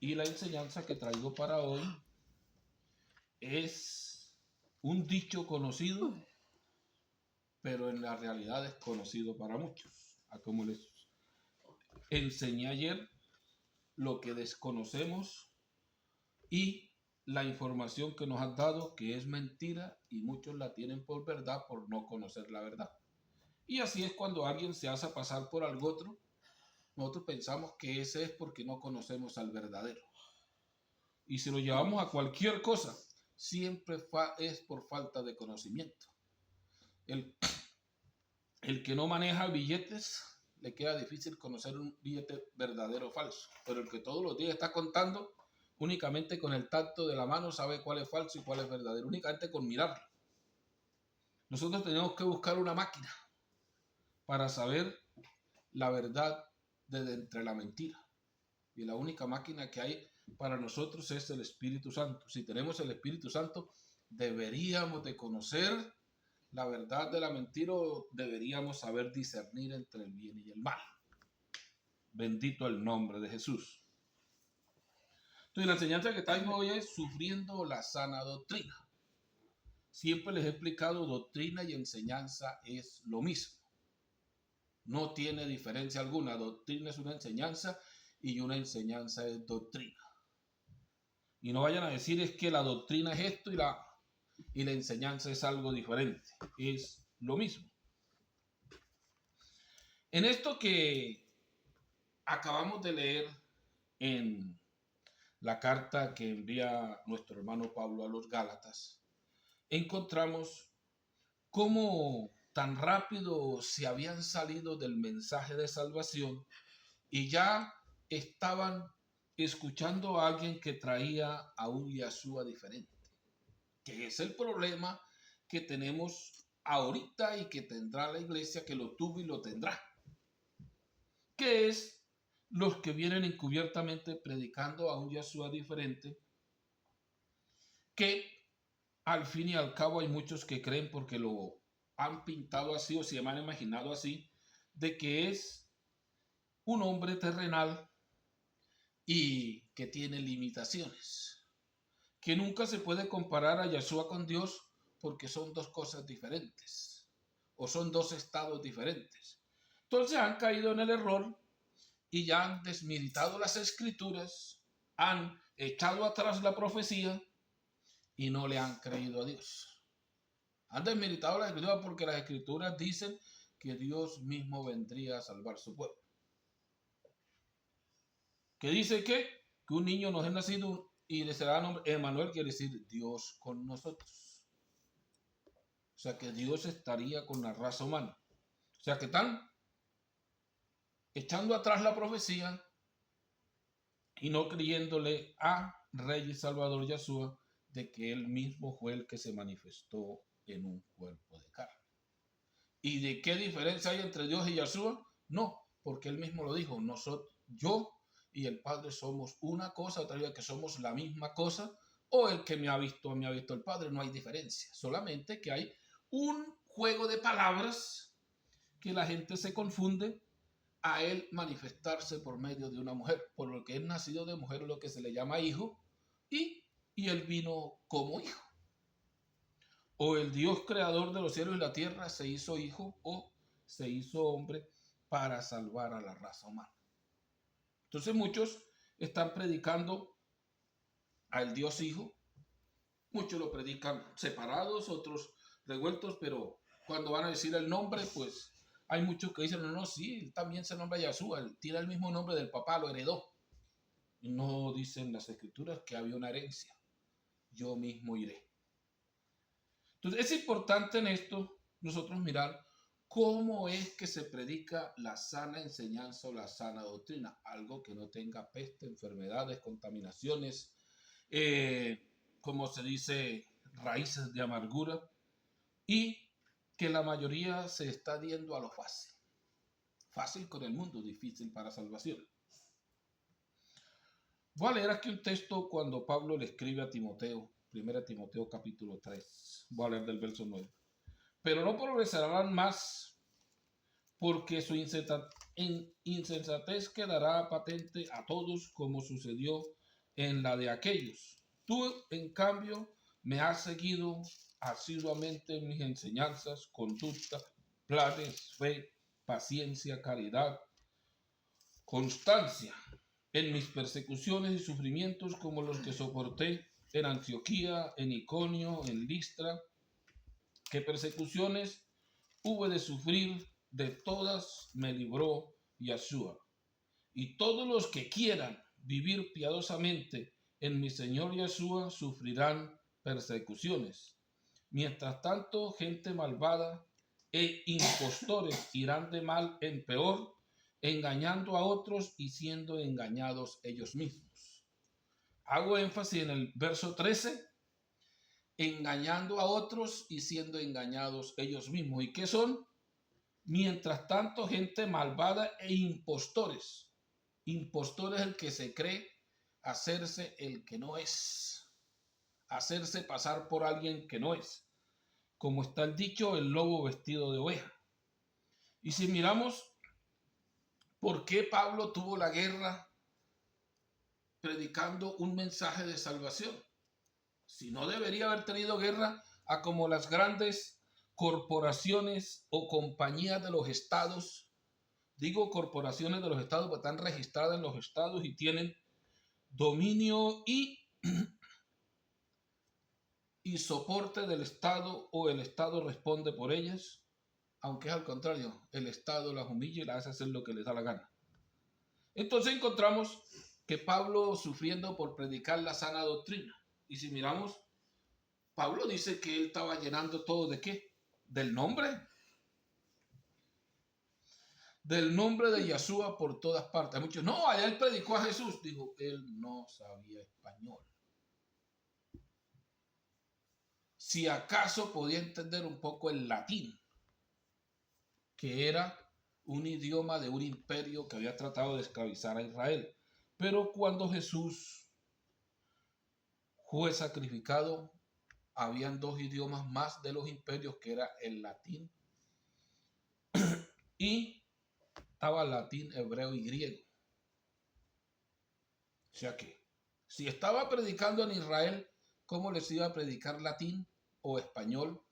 Y la enseñanza que traigo para hoy es un dicho conocido, pero en la realidad desconocido para muchos. A como les enseñé ayer, lo que desconocemos y la información que nos han dado que es mentira y muchos la tienen por verdad por no conocer la verdad. Y así es cuando alguien se hace pasar por algo otro. Nosotros pensamos que ese es porque no conocemos al verdadero. Y si lo llevamos a cualquier cosa, siempre es por falta de conocimiento. El, el que no maneja billetes, le queda difícil conocer un billete verdadero o falso. Pero el que todos los días está contando, únicamente con el tacto de la mano sabe cuál es falso y cuál es verdadero. Únicamente con mirarlo. Nosotros tenemos que buscar una máquina para saber la verdad de entre la mentira. Y la única máquina que hay para nosotros es el Espíritu Santo. Si tenemos el Espíritu Santo, deberíamos de conocer la verdad de la mentira, o deberíamos saber discernir entre el bien y el mal. Bendito el nombre de Jesús. Entonces, la enseñanza que traigo hoy es sufriendo la sana doctrina. Siempre les he explicado, doctrina y enseñanza es lo mismo. No tiene diferencia alguna. Doctrina es una enseñanza y una enseñanza es doctrina. Y no vayan a decir es que la doctrina es esto y la enseñanza es algo diferente. Es lo mismo. En esto que acabamos de leer en la carta que envía nuestro hermano Pablo a los Gálatas, encontramos cómo tan rápido se habían salido del mensaje de salvación y ya estaban escuchando a alguien que traía a un Yeshua diferente, que es el problema que tenemos ahorita y que tendrá la iglesia, que lo tuvo y lo tendrá, que es los que vienen encubiertamente predicando a un Yeshua diferente, que al fin y al cabo hay muchos que creen porque lo han pintado así o se han imaginado así, de que es un hombre terrenal y que tiene limitaciones, que nunca se puede comparar a Yeshua con Dios porque son dos cosas diferentes o son dos estados diferentes. Entonces han caído en el error y ya han desmilitado las escrituras, han echado atrás la profecía y no le han creído a Dios. Han desmilitado las escrituras porque las escrituras dicen que Dios mismo vendría a salvar su pueblo. Que dice que un niño nos es nacido y le será nombre Emmanuel, quiere decir Dios con nosotros. O sea que Dios estaría con la raza humana. O sea que están echando atrás la profecía y no creyéndole a Rey y Salvador Yeshua de que él mismo fue el que se manifestó en un cuerpo de carne. ¿Y de qué diferencia hay entre Dios y Yeshua? No, porque él mismo lo dijo, nosotros, yo y el Padre somos una cosa, otra vez que somos la misma cosa, o el que me ha visto el Padre, no hay diferencia, solamente que hay un juego de palabras que la gente se confunde a él manifestarse por medio de una mujer, por lo que es nacido de mujer, lo que se le llama hijo, y él vino como hijo. O el Dios creador de los cielos y la tierra se hizo hijo o se hizo hombre para salvar a la raza humana. Entonces muchos están predicando al Dios hijo, muchos lo predican separados, otros revueltos, pero cuando van a decir el nombre, pues hay muchos que dicen, no, sí, él también se nombra Yeshua, él tiene el mismo nombre del papá, lo heredó. Y no dicen las escrituras que había una herencia, yo mismo iré. Entonces es importante en esto nosotros mirar cómo es que se predica la sana enseñanza o la sana doctrina, algo que no tenga peste, enfermedades, contaminaciones, como se dice, raíces de amargura, y que la mayoría se está yendo a lo fácil. Fácil con el mundo, difícil para salvación. Voy a leer aquí un texto cuando Pablo le escribe a Timoteo, 1 Timoteo capítulo 3. Voy a leer del verso 9. Pero no progresarán más porque su insensatez quedará patente a todos como sucedió en la de aquellos. Tú, en cambio, me has seguido asiduamente en mis enseñanzas, conducta, planes, fe, paciencia, caridad, constancia, en mis persecuciones y sufrimientos como los que soporté en Antioquía, en Iconio, en Listra, que persecuciones hube de sufrir, de todas me libró Yahshua. Y todos los que quieran vivir piadosamente en mi Señor Yahshua sufrirán persecuciones. Mientras tanto, gente malvada e impostores irán de mal en peor, engañando a otros y siendo engañados ellos mismos. Hago énfasis en el verso 13, engañando a otros y siendo engañados ellos mismos. ¿Y qué son? Mientras tanto, gente malvada e impostores. Impostor es el que se cree hacerse el que no es, hacerse pasar por alguien que no es. Como está el dicho, el lobo vestido de oveja. Y si miramos por qué Pablo tuvo la guerra predicando un mensaje de salvación, si no debería haber tenido guerra a como las grandes corporaciones o compañías de los estados. Digo corporaciones de los estados porque están registradas en los estados y tienen dominio y soporte del Estado, o el Estado responde por ellas, aunque es al contrario, el Estado las humilla y las hace hacer lo que les da la gana. Entonces encontramos que Pablo sufriendo por predicar la sana doctrina. Y si miramos, Pablo dice que él estaba llenando todo ¿de qué? Del nombre. Del nombre de Yahshua por todas partes. Muchos, no, allá él predicó a Jesús. Dijo, él no sabía español. Si acaso podía entender un poco el latín, que era un idioma de un imperio que había tratado de esclavizar a Israel. Pero cuando Jesús fue sacrificado, habían dos idiomas más de los imperios, que era el latín y estaba latín, hebreo y griego. O sea que, si estaba predicando en Israel, ¿cómo les iba a predicar latín o español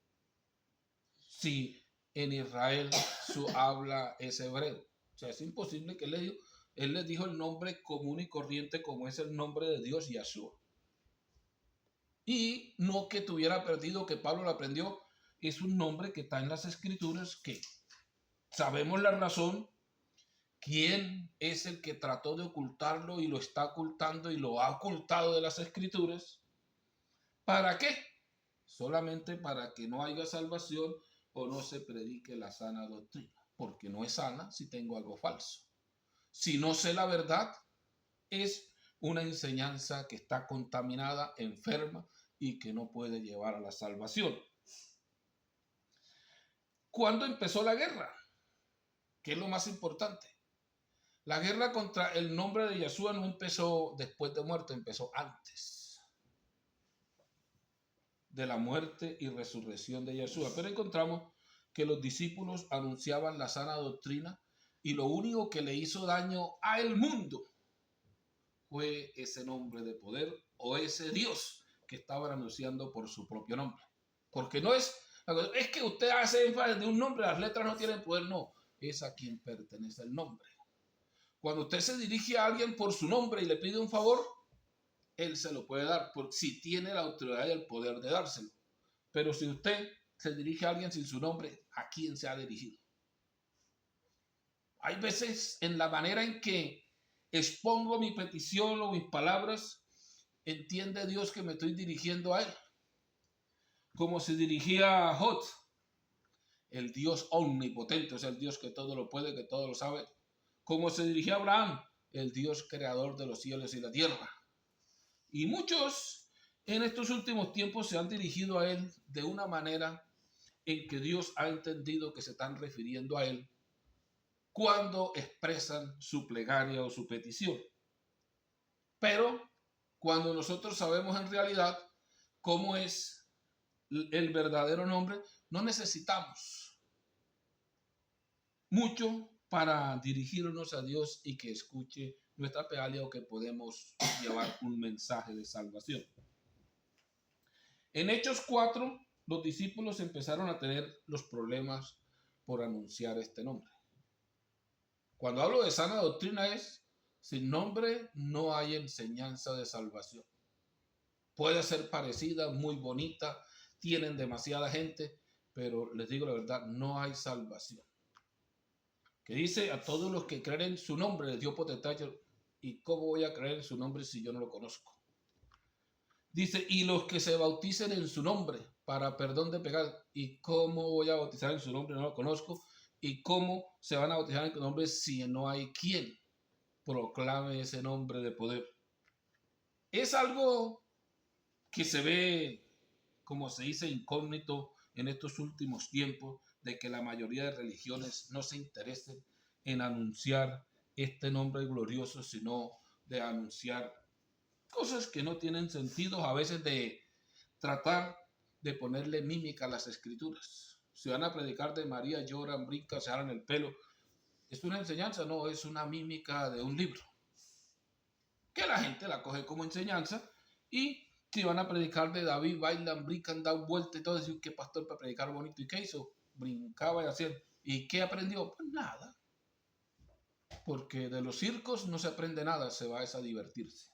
si en Israel su habla es hebreo? O sea, es imposible que él les dijo el nombre común y corriente como es el nombre de Dios, Yahshua. Y no que tuviera perdido, que Pablo lo aprendió, es un nombre que está en las escrituras, que sabemos la razón, quién es el que trató de ocultarlo y lo está ocultando y lo ha ocultado de las escrituras. ¿Para qué? Solamente para que no haya salvación o no se predique la sana doctrina, porque no es sana si tengo algo falso. Si no sé la verdad, es una enseñanza que está contaminada, enferma y que no puede llevar a la salvación. ¿Cuándo empezó la guerra? ¿Qué es lo más importante? La guerra contra el nombre de Yahshua no empezó después de muerte, empezó antes de la muerte y resurrección de Yahshua. Pero encontramos que los discípulos anunciaban la sana doctrina y lo único que le hizo daño al mundo fue ese nombre de poder o ese Dios que estaban anunciando por su propio nombre. Porque no es que usted hace énfasis de un nombre, las letras no tienen poder, no, es a quien pertenece el nombre. Cuando usted se dirige a alguien por su nombre y le pide un favor, él se lo puede dar, porque si tiene la autoridad y el poder de dárselo. Pero si usted se dirige a alguien sin su nombre, ¿a quién se ha dirigido? Hay veces en la manera en que expongo mi petición o mis palabras, entiende Dios que me estoy dirigiendo a él. Como se dirigía a Jod, el Dios omnipotente, o sea, el Dios que todo lo puede, que todo lo sabe. Como se dirigía a Abraham, el Dios creador de los cielos y la tierra. Y muchos en estos últimos tiempos se han dirigido a él de una manera en que Dios ha entendido que se están refiriendo a él cuando expresan su plegaria o su petición. Pero cuando nosotros sabemos en realidad cómo es el verdadero nombre, no necesitamos mucho para dirigirnos a Dios y que escuche nuestra plegaria o que podemos llevar un mensaje de salvación. En Hechos 4, los discípulos empezaron a tener los problemas por anunciar este nombre. Cuando hablo de sana doctrina es, sin nombre no hay enseñanza de salvación. Puede ser parecida, muy bonita, tienen demasiada gente, pero les digo la verdad, no hay salvación. Que dice a todos los que creen en su nombre les dio potestad. ¿Y cómo voy a creer en su nombre si yo no lo conozco? Dice, y los que se bauticen en su nombre para perdón de pecados. ¿Y cómo voy a bautizar en su nombre? No lo conozco. ¿Y cómo se van a bautizar en su nombre si no hay quien proclame ese nombre de poder? Es algo que se ve, como se dice, incógnito en estos últimos tiempos, de que la mayoría de religiones no se interesen en anunciar este nombre glorioso, sino de anunciar cosas que no tienen sentido, a veces de tratar de ponerle mímica a las escrituras. Si van a predicar de María, lloran, brincan, se jalan el pelo, ¿es una enseñanza? No, es una mímica de un libro. Que la gente la coge como enseñanza y si van a predicar de David, bailan, brincan, dan vuelta y todo, decir que pastor para predicar bonito. ¿Y qué hizo? Brincaba y hacía. ¿Y qué aprendió? Pues nada. Porque de los circos no se aprende nada, se va a divertirse.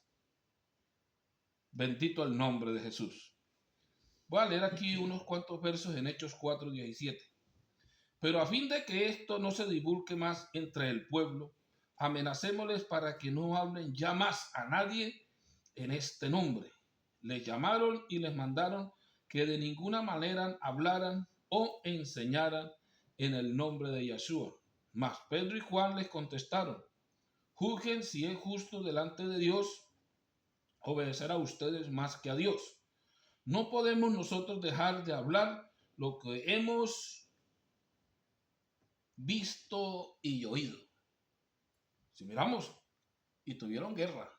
Bendito el nombre de Jesús. Voy a leer aquí unos cuantos versos en Hechos 4:17. Pero a fin de que esto no se divulgue más entre el pueblo, amenacémosles para que no hablen ya más a nadie en este nombre. Les llamaron y les mandaron que de ninguna manera hablaran o enseñaran en el nombre de Yeshua. Mas Pedro y Juan les contestaron, juzguen si es justo delante de Dios obedecer a ustedes más que a Dios. No podemos nosotros dejar de hablar lo que hemos visto y oído. Si miramos, y tuvieron guerra,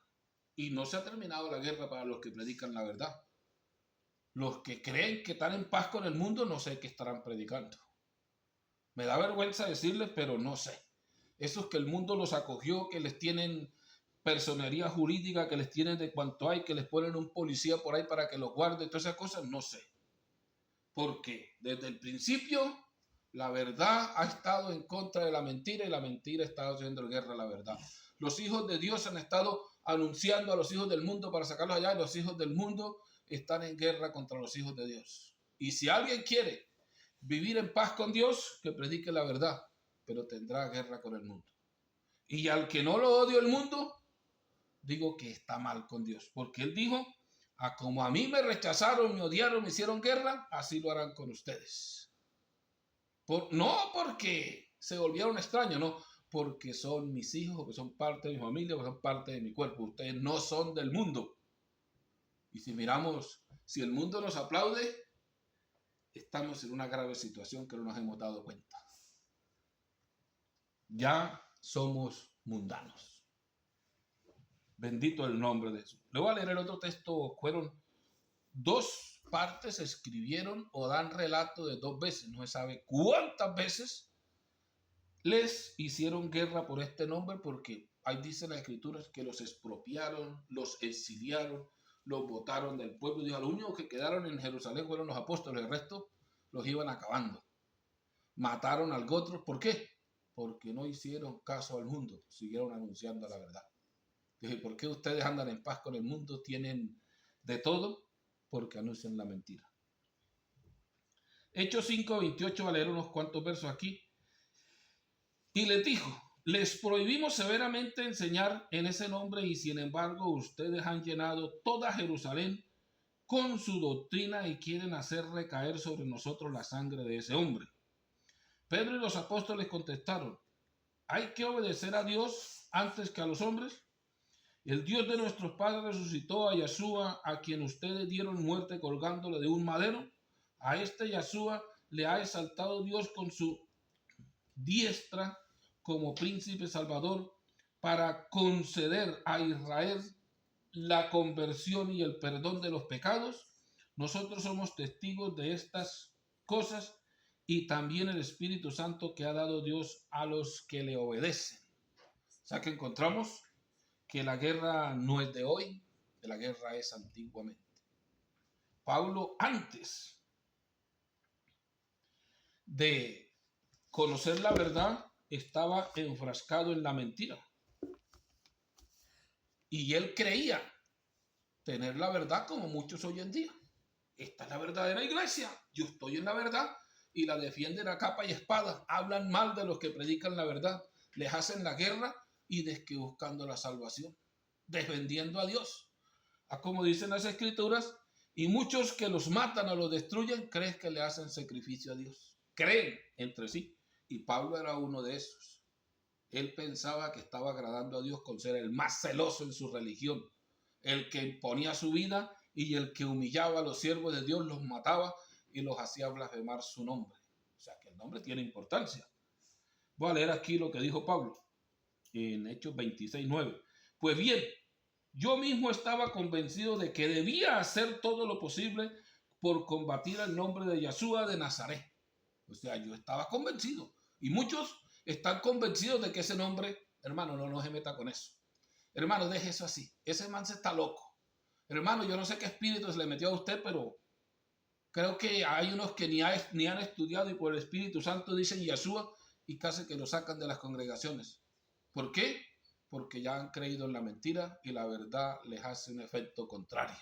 y no se ha terminado la guerra para los que predican la verdad. Los que creen que están en paz con el mundo, no sé qué estarán predicando. Me da vergüenza decirles, pero no sé. Esos que el mundo los acogió, que les tienen personería jurídica, que les tienen de cuanto hay, que les ponen un policía por ahí para que los guarde, todas esas cosas, no sé. Porque desde el principio la verdad ha estado en contra de la mentira y la mentira ha estado haciendo guerra a la verdad. Los hijos de Dios han estado anunciando a los hijos del mundo para sacarlos allá y los hijos del mundo están en guerra contra los hijos de Dios. Y si alguien quiere vivir en paz con Dios, que predique la verdad, pero tendrá guerra con el mundo. Y al que no lo odio el mundo, digo que está mal con Dios, porque Él dijo, como a mí me rechazaron, me odiaron, me hicieron guerra, así lo harán con ustedes. No porque se volvieron extraños, no, porque son mis hijos, porque son parte de mi familia, porque son parte de mi cuerpo. Ustedes no son del mundo. Y si miramos, si el mundo nos aplaude, estamos en una grave situación que no nos hemos dado cuenta. Ya somos mundanos. Bendito el nombre de Jesús. Le voy a leer el otro texto. Fueron 2 partes, escribieron o dan relato de 2 veces. No se sabe cuántas veces les hicieron guerra por este nombre, porque ahí dicen las escrituras que los expropiaron, los exiliaron, los botaron del pueblo. Dijo, los únicos que quedaron en Jerusalén fueron los apóstoles, el resto los iban acabando. Mataron al otro. ¿Por qué? Porque no hicieron caso al mundo, siguieron anunciando la verdad. Dije, ¿por qué ustedes andan en paz con el mundo? Tienen de todo, porque anuncian la mentira. Hechos 5:28, va a leer unos cuantos versos aquí. Y les dijo, les prohibimos severamente enseñar en ese nombre y sin embargo ustedes han llenado toda Jerusalén con su doctrina y quieren hacer recaer sobre nosotros la sangre de ese hombre. Pedro y los apóstoles contestaron, ¿hay que obedecer a Dios antes que a los hombres? El Dios de nuestros padres resucitó a Yeshua, a quien ustedes dieron muerte colgándole de un madero. A este Yeshua le ha exaltado Dios con su diestra como príncipe salvador para conceder a Israel la conversión y el perdón de los pecados. Nosotros somos testigos de estas cosas y también el Espíritu Santo que ha dado Dios a los que le obedecen. O sea que encontramos que la guerra no es de hoy, que la guerra es antiguamente. Pablo, antes de conocer la verdad, estaba enfrascado en la mentira. Y él creía tener la verdad como muchos hoy en día. Esta es la verdadera iglesia. Yo estoy en la verdad y la defienden a capa y espada. Hablan mal de los que predican la verdad. Les hacen la guerra y de que buscando la salvación. Defendiendo a Dios. A como dicen las escrituras, y muchos que los matan o los destruyen creen que le hacen sacrificio a Dios. Creen entre sí. Y Pablo era uno de esos. Él pensaba que estaba agradando a Dios con ser el más celoso en su religión, el que imponía su vida y el que humillaba a los siervos de Dios, los mataba y los hacía blasfemar su nombre. O sea que el nombre tiene importancia. Voy a leer aquí lo que dijo Pablo en Hechos 26:9. Pues bien, yo mismo estaba convencido de que debía hacer todo lo posible por combatir el nombre de Yeshua de Nazaret. O sea, yo estaba convencido. Y muchos están convencidos de que ese nombre, hermano, no se meta con eso. Hermano, deje eso así. Ese man se está loco. Hermano, yo no sé qué espíritu se le metió a usted, pero creo que hay unos que ni han estudiado y por el Espíritu Santo dicen Yeshua y casi que lo sacan de las congregaciones. ¿Por qué? Porque ya han creído en la mentira y la verdad les hace un efecto contrario.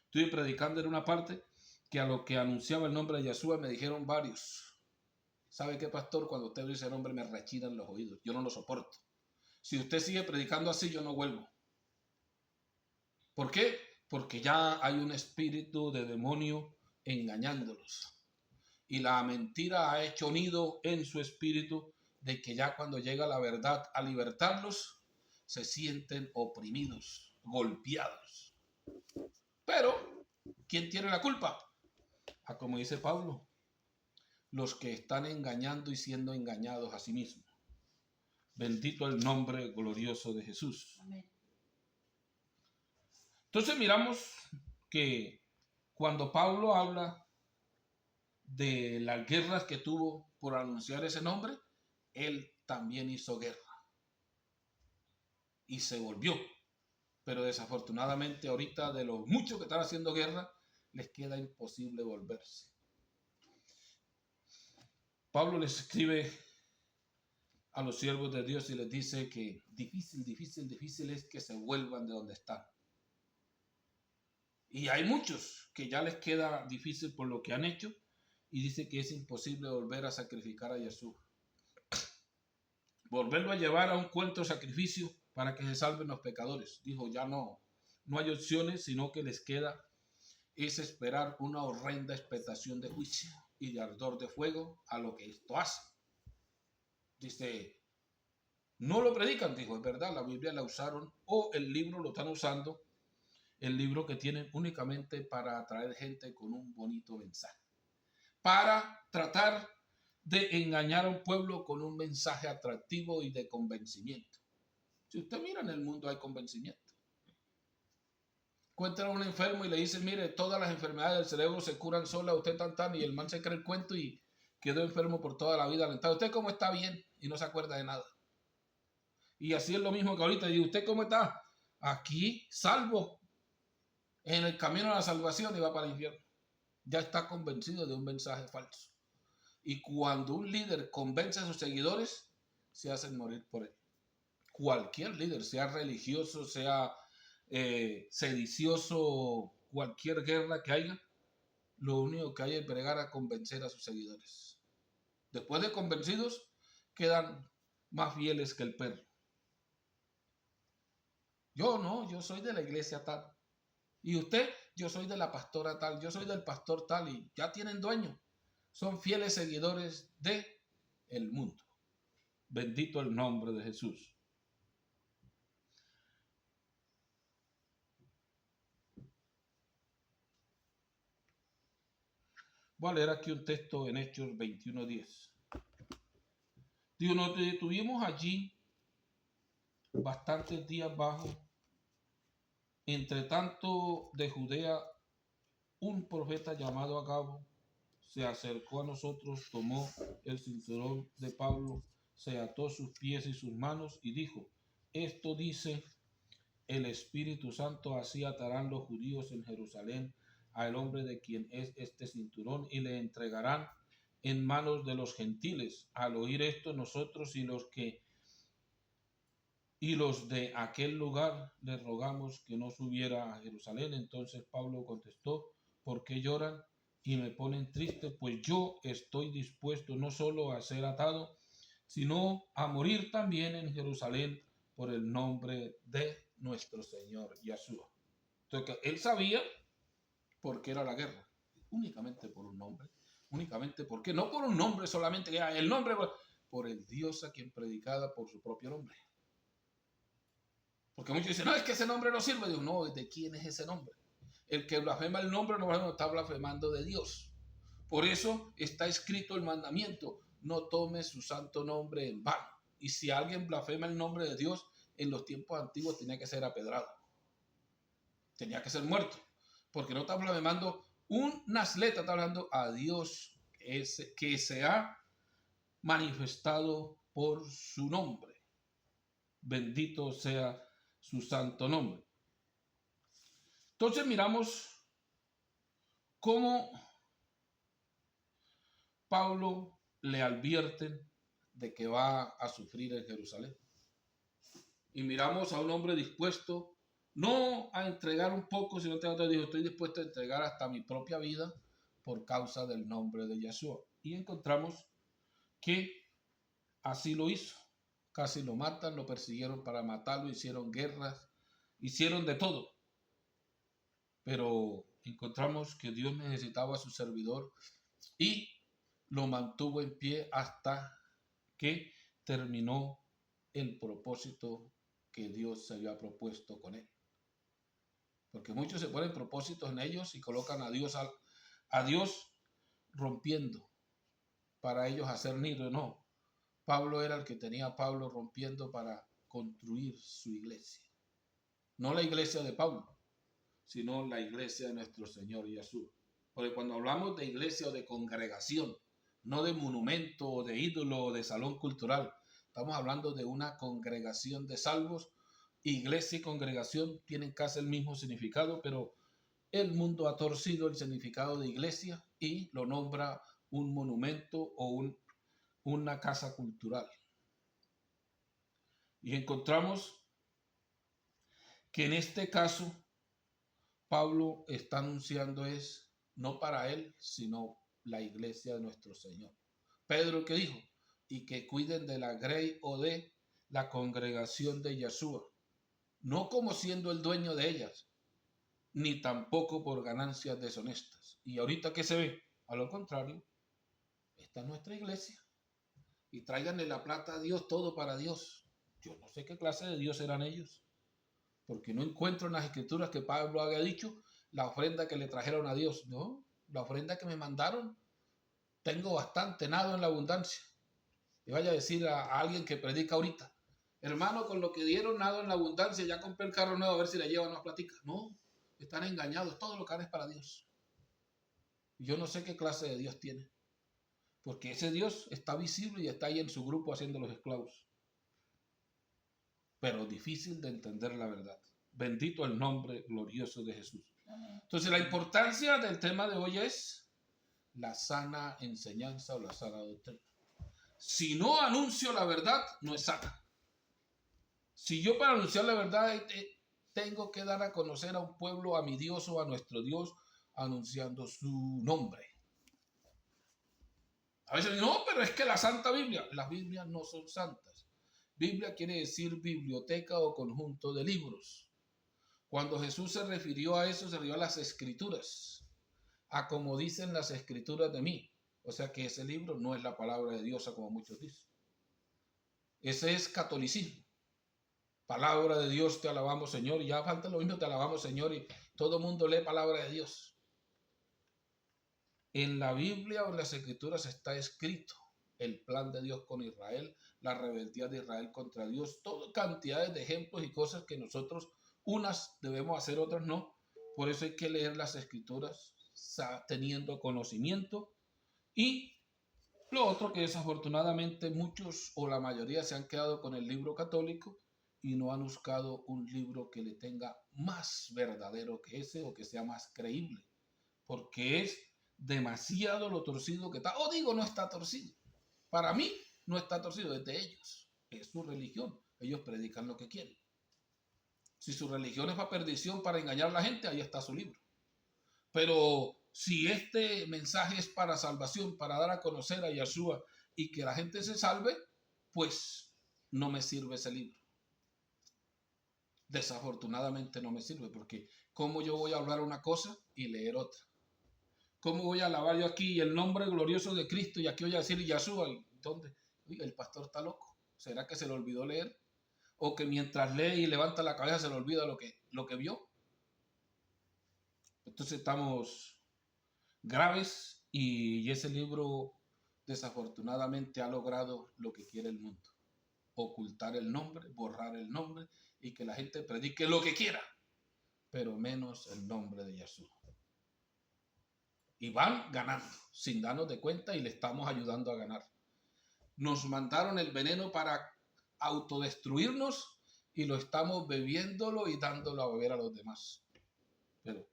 Estuve predicando en una parte que a lo que anunciaba el nombre de Yeshua me dijeron varios. ¿Sabe qué, pastor? Cuando usted dice ese nombre me rechinan los oídos. Yo no lo soporto. Si usted sigue predicando así, yo no vuelvo. ¿Por qué? Porque ya hay un espíritu de demonio engañándolos. Y la mentira ha hecho nido en su espíritu de que ya cuando llega la verdad a libertarlos, se sienten oprimidos, golpeados. Pero, ¿quién tiene la culpa? Como dice Pablo, los que están engañando y siendo engañados a sí mismos. Bendito el nombre glorioso de Jesús. Amén. Entonces miramos que cuando Pablo habla de las guerras que tuvo por anunciar ese nombre, él también hizo guerra y se volvió. Pero desafortunadamente ahorita de los muchos que están haciendo guerra, les queda imposible volverse. Pablo les escribe a los siervos de Dios y les dice que difícil es que se vuelvan de donde están. Y hay muchos que ya les queda difícil por lo que han hecho y dice que es imposible volver a sacrificar a Jesús. Volverlo a llevar a un cuento de sacrificio para que se salven los pecadores. Dijo, ya no hay opciones, sino que les queda es esperar una horrenda expectación de juicio y de ardor de fuego a lo que esto hace. Dice, no lo predican, dijo, es verdad, la Biblia la usaron o el libro lo están usando, el libro que tienen únicamente para atraer gente con un bonito mensaje, para tratar de engañar a un pueblo con un mensaje atractivo y de convencimiento. Si usted mira en el mundo hay convencimiento. Encuentra a un enfermo y le dice, mire, todas las enfermedades del cerebro se curan solas, usted tan, y el man se cree el cuento y quedó enfermo por toda la vida. Alentado. ¿Usted cómo está? Bien, y no se acuerda de nada. Y así es lo mismo que ahorita. ¿Y usted cómo está? Aquí, salvo, en el camino a la salvación y va para el infierno. Ya está convencido de un mensaje falso. Y cuando un líder convence a sus seguidores, se hacen morir por él. Cualquier líder, sea religioso, sea sedicioso, cualquier guerra que haya, lo único que hay es bregar a convencer a sus seguidores. Después de convencidos, quedan más fieles que el perro. Yo soy de la iglesia tal. Y usted, yo soy de la pastora tal, yo soy del pastor tal, y ya tienen dueño. Son fieles seguidores de el mundo. Bendito el nombre de Jesús. Voy a leer aquí un texto en Hechos 21:10. Digo, nos detuvimos allí bastantes días bajo. Entre tanto, de Judea, un profeta llamado Agabo se acercó a nosotros, tomó el cinturón de Pablo, se ató sus pies y sus manos y dijo, esto dice el Espíritu Santo: así atarán los judíos en Jerusalén al hombre de quien es este cinturón, y le entregarán en manos de los gentiles. Al oír esto, nosotros y los de aquel lugar le rogamos que no subiera a Jerusalén. Entonces Pablo contestó: ¿por qué lloran y me ponen triste? Pues yo estoy dispuesto no solo a ser atado, sino a morir también en Jerusalén por el nombre de nuestro Señor Yeshua. Entonces él sabía por qué era la guerra, únicamente por un nombre, únicamente porque no por un nombre solamente, el nombre, por el Dios a quien predicaba por su propio nombre. Porque muchos dicen: no, es que ese nombre no sirve. Digo: no, ¿de quién es ese nombre? El que blasfema el nombre no está blasfemando de Dios. Por eso está escrito el mandamiento: no tome su santo nombre en vano. Y si alguien blasfema el nombre de Dios, en los tiempos antiguos tenía que ser apedrado, tenía que ser muerto, porque no está blasfemando un atleta, está hablando a Dios que se ha manifestado por su nombre. Bendito sea su santo nombre. Entonces miramos cómo Pablo le advierten de que va a sufrir en Jerusalén. Y miramos a un hombre dispuesto no a entregar un poco, sino que dijo: estoy dispuesto a entregar hasta mi propia vida por causa del nombre de Yeshua. Y encontramos que así lo hizo. Casi lo matan, lo persiguieron para matarlo, hicieron guerras, hicieron de todo. Pero encontramos que Dios necesitaba a su servidor y lo mantuvo en pie hasta que terminó el propósito que Dios se había propuesto con él. Porque muchos se ponen propósitos en ellos y colocan a Dios rompiendo para ellos hacer nido. No, Pablo era el que tenía a Pablo rompiendo para construir su iglesia. No la iglesia de Pablo, sino la iglesia de nuestro Señor Jesús. Porque cuando hablamos de iglesia o de congregación, no de monumento o de ídolo o de salón cultural, estamos hablando de una congregación de salvos. Iglesia y congregación tienen casi el mismo significado, pero el mundo ha torcido el significado de iglesia y lo nombra un monumento o una casa cultural. Y encontramos que en este caso Pablo está anunciando es no para él, sino la iglesia de nuestro Señor. Pedro, ¿qué dijo? Y que cuiden de la grey o de la congregación de Yeshua, no como siendo el dueño de ellas, ni tampoco por ganancias deshonestas. Y ahorita, ¿qué se ve? A lo contrario, esta es nuestra iglesia. Y tráiganle la plata a Dios, todo para Dios. Yo no sé qué clase de Dios eran ellos, porque no encuentro en las escrituras que Pablo haya dicho la ofrenda que le trajeron a Dios. No, la ofrenda que me mandaron, tengo bastante, nado en la abundancia. Y vaya a decir a alguien que predica ahorita: hermano, con lo que dieron, nado en la abundancia, ya compré el carro nuevo, a ver si le llevan más platica. No, están engañados, todo lo que dan es para Dios. Y yo no sé qué clase de Dios tiene, porque ese Dios está visible y está ahí en su grupo haciendo los esclavos. Pero difícil de entender la verdad. Bendito el nombre glorioso de Jesús. Entonces, la importancia del tema de hoy es la sana enseñanza o la sana doctrina. Si no anuncio la verdad, no es sana. Si yo para anunciar la verdad tengo que dar a conocer a un pueblo, a mi Dios o a nuestro Dios, anunciando su nombre. A veces no, pero es que la Santa Biblia, las Biblias no son santas. Biblia quiere decir biblioteca o conjunto de libros. Cuando Jesús se refirió a eso, se refirió a las escrituras, a como dicen las escrituras de mí. O sea que ese libro no es la palabra de Dios, como muchos dicen. Ese es catolicismo. Palabra de Dios, te alabamos, Señor. Y ya falta lo mismo, te alabamos, Señor. Y todo el mundo lee palabra de Dios. En la Biblia o en las escrituras está escrito el plan de Dios con Israel, la rebeldía de Israel contra Dios, toda cantidades de ejemplos y cosas que nosotros unas debemos hacer, otras no. Por eso hay que leer las escrituras teniendo conocimiento. Y lo otro, que desafortunadamente muchos o la mayoría se han quedado con el libro católico y no han buscado un libro que le tenga más verdadero que ese o que sea más creíble, porque es demasiado lo torcido que está. O digo, no está torcido. Para mí no está torcido, es de ellos. Es su religión. Ellos predican lo que quieren. Si su religión es para perdición, para engañar a la gente, ahí está su libro. Pero si este mensaje es para salvación, para dar a conocer a Yeshua y que la gente se salve, pues no me sirve ese libro. Desafortunadamente no me sirve, porque ¿cómo yo voy a hablar una cosa y leer otra? ¿Cómo voy a alabar yo aquí el nombre glorioso de Cristo y aquí voy a decir Yeshua? ¿Dónde? Oiga, el pastor está loco. ¿Será que se le olvidó leer? ¿O que mientras lee y levanta la cabeza se le olvida lo que vio? Entonces estamos graves y ese libro desafortunadamente ha logrado lo que quiere el mundo. Ocultar el nombre, borrar el nombre y que la gente predique lo que quiera, pero menos el nombre de Yeshua. Y van ganando sin darnos de cuenta y le estamos ayudando a ganar. Nos mandaron el veneno para autodestruirnos y lo estamos bebiéndolo y dándolo a beber a los demás. Pero,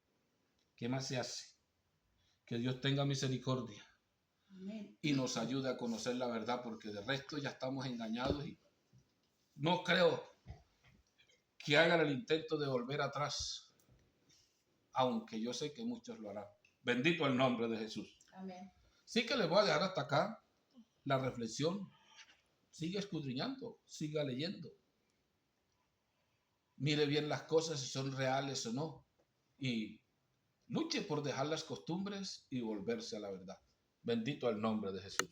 ¿qué más se hace? Que Dios tenga misericordia. Amén. Y nos ayude a conocer la verdad, porque de resto ya estamos engañados y no creo que hagan el intento de volver atrás, aunque yo sé que muchos lo harán. Bendito el nombre de Jesús. Amén. Sí que les voy a dejar hasta acá la reflexión. Sigue escudriñando, siga leyendo. Mire bien las cosas si son reales o no. Y luche por dejar las costumbres y volverse a la verdad. Bendito el nombre de Jesús.